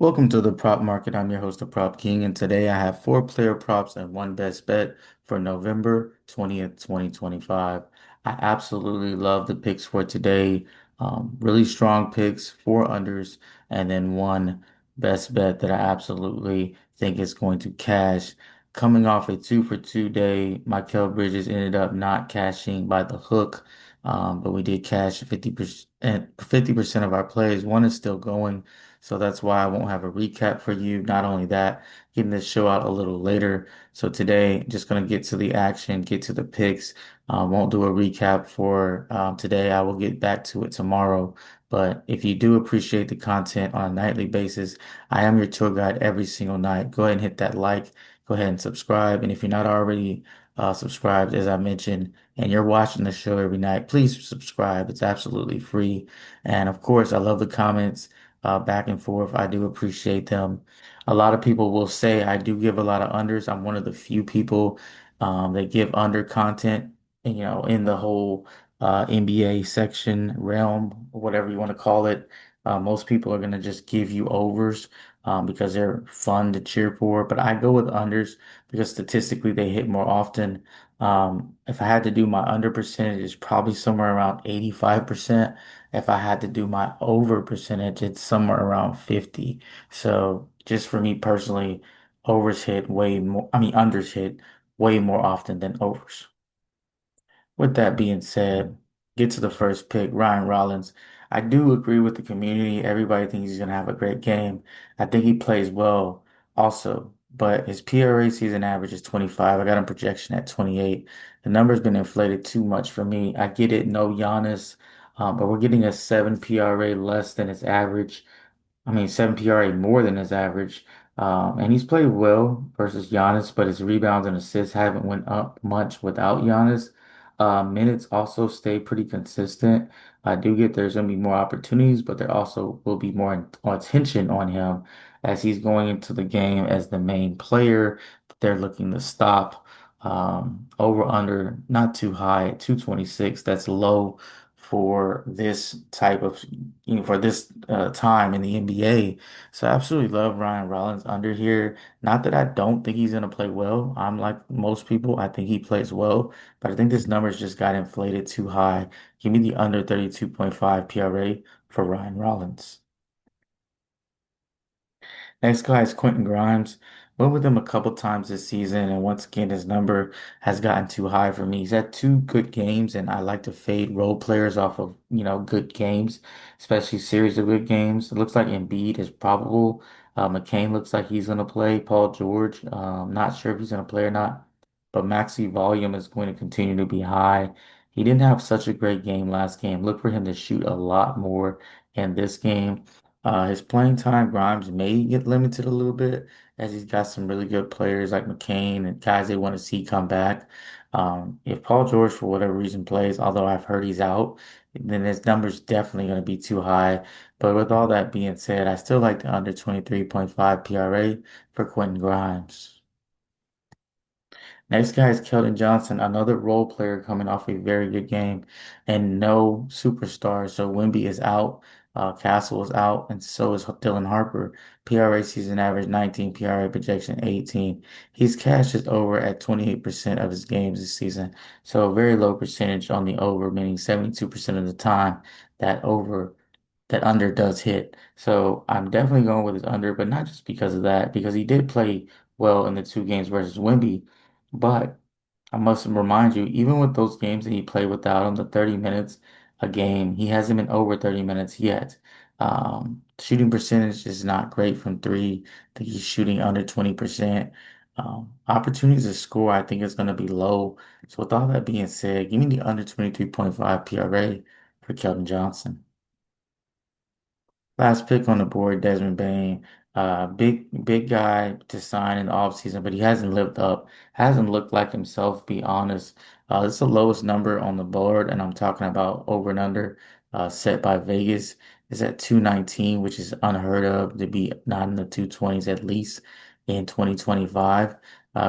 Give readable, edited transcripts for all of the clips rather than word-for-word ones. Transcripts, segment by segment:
Welcome to the prop market. I'm your host, the Prop King, and today I have four player props and one best bet for November 20th, 2025. I absolutely love the picks for today. Really strong picks, four unders, and then one best bet that I absolutely think is going to cash. Coming off a 2 for 2 day, Michael Bridges ended up not cashing by the hook, but we did cash 50% of our plays. One is still going. So that's why I won't have a recap for you. Not only that, getting this show out a little later. So today, just going to get to the action, get to the picks. Won't do a recap for today. I will get back to it tomorrow. But if you do appreciate the content on a nightly basis, I am your tour guide every single night. Go ahead and hit that like. Go ahead and subscribe. And if you're not already subscribed, as I mentioned, and you're watching the show every night, please subscribe. It's absolutely free. And of course, I love the comments back and forth. I do appreciate them. A lot of people will say I do give a lot of unders. I'm one of the few people that give under content, in the whole NBA section realm, or whatever you want to call it. Most people are going to just give you overs because they're fun to cheer for. But I go with unders because statistically they hit more often. If I had to do my under percentage, it's probably somewhere around 85%. If I had to do my over percentage, it's somewhere around 50. So just for me personally, overs hit way more, unders hit way more often than overs. With that being said, get to the first pick, Ryan Rollins. I do agree with the community. Everybody thinks he's going to have a great game. I think he plays well also, but his PRA season average is 25. I got him projection at 28. The number's been inflated too much for me. I get it, no Giannis, but we're getting a 7 PRA less than his average. 7 PRA more than his average. And he's played well versus Giannis, but his rebounds and assists haven't went up much without Giannis. Minutes also stay pretty consistent. I do get there's going to be more opportunities, but there also will be more attention on him as he's going into the game as the main player. They're looking to stop. Over under not too high at 226. That's low for this type of for this time in the NBA. So I absolutely love Ryan Rollins under here. Not that I don't think he's gonna play well. I'm like most people. I think he plays well, but I think this numbers just got inflated too high. Give me the under 32.5 PRA for Ryan Rollins. Next guy is Quentin Grimes. Went with him a couple times this season, and once again, his number has gotten too high for me. He's had two good games, and I like to fade role players off of, good games, especially series of good games. It looks like Embiid is probable. McCain looks like he's going to play. Paul George, not sure if he's going to play or not, but Maxi volume is going to continue to be high. He didn't have such a great game last game. Look for him to shoot a lot more in this game. His playing time, Grimes may get limited a little bit as he's got some really good players like McCain and guys they want to see come back. If Paul George, for whatever reason, plays, although I've heard he's out, then his number's definitely going to be too high. But with all that being said, I still like the under 23.5 PRA for Quentin Grimes. Next guy is Keldon Johnson, another role player coming off a very good game and no superstar. So Wemby is out, Castle is out, and so is Dylan Harper. PRA season average 19, PRA projection 18. He's cashed it over at 28% of his games this season. So a very low percentage on the over, meaning 72% of the time that over that under does hit. So I'm definitely going with his under, but not just because of that, because he did play well in the two games versus Wemby. But I must remind you, even with those games that he played without him, the 30 minutes a game, he hasn't been over 30 minutes yet. Shooting percentage is not great from three. I think he's shooting under 20%. Opportunities to score, I think is going to be low. So with all that being said, give me the under 23.5 PRA for Keldon Johnson. Last pick on the board, Desmond Bane. Big guy to sign in the offseason, but he hasn't lived up, hasn't looked like himself, be honest. This is the lowest number on the board, and I'm talking about over and under set by Vegas is at 219, which is unheard of to be not in the 220s at least in 2025.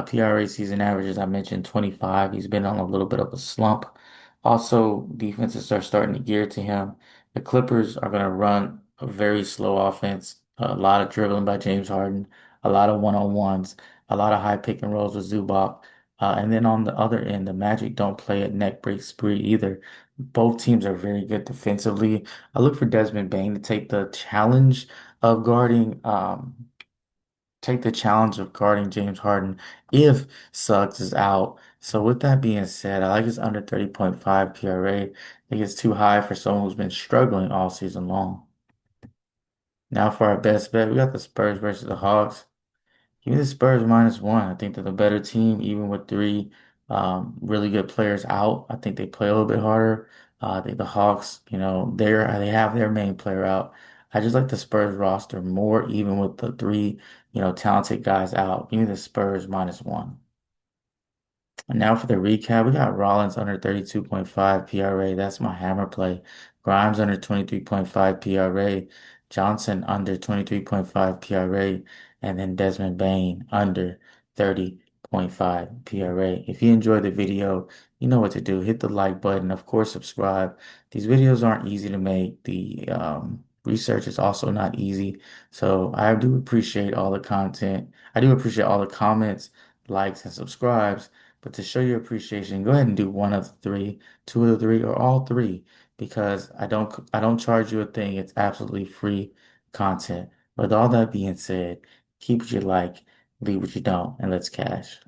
PRA season average, as I mentioned, 25. He's been on a little bit of a slump. Also, defenses are starting to gear to him. The Clippers are going to run a very slow offense. A lot of dribbling by James Harden, a lot of one-on-ones, a lot of high pick and rolls with Zubac. And then on the other end, the Magic don't play at neck break spree either. Both teams are very good defensively. I look for Desmond Bane to of guarding, take the challenge of guarding James Harden if Suggs is out. So with that being said, I like his under 30.5 PRA. I think it's too high for someone who's been struggling all season long. Now for our best bet, we got the Spurs versus the Hawks. Give me the Spurs -1. I think they're the better team, even with three really good players out. I think they play a little bit harder. I think the Hawks, they have their main player out. I just like the Spurs roster more, even with the three, talented guys out. Give me the Spurs -1. And now for the recap, we got Rollins under 32.5 PRA. That's my hammer play. Grimes under 23.5 PRA. Johnson under 23.5 PRA. And then Desmond Bane under 30.5 PRA. If you enjoyed the video, you know what to do. Hit the like button. Of course, subscribe. These videos aren't easy to make. The research is also not easy. So I do appreciate all the content. I do appreciate all the comments, likes, and subscribes. But to show your appreciation, go ahead and do one of the three, two of the three, or all three, because I don't charge you a thing. It's absolutely free content. With all that being said, keep what you like, leave what you don't, and let's cash.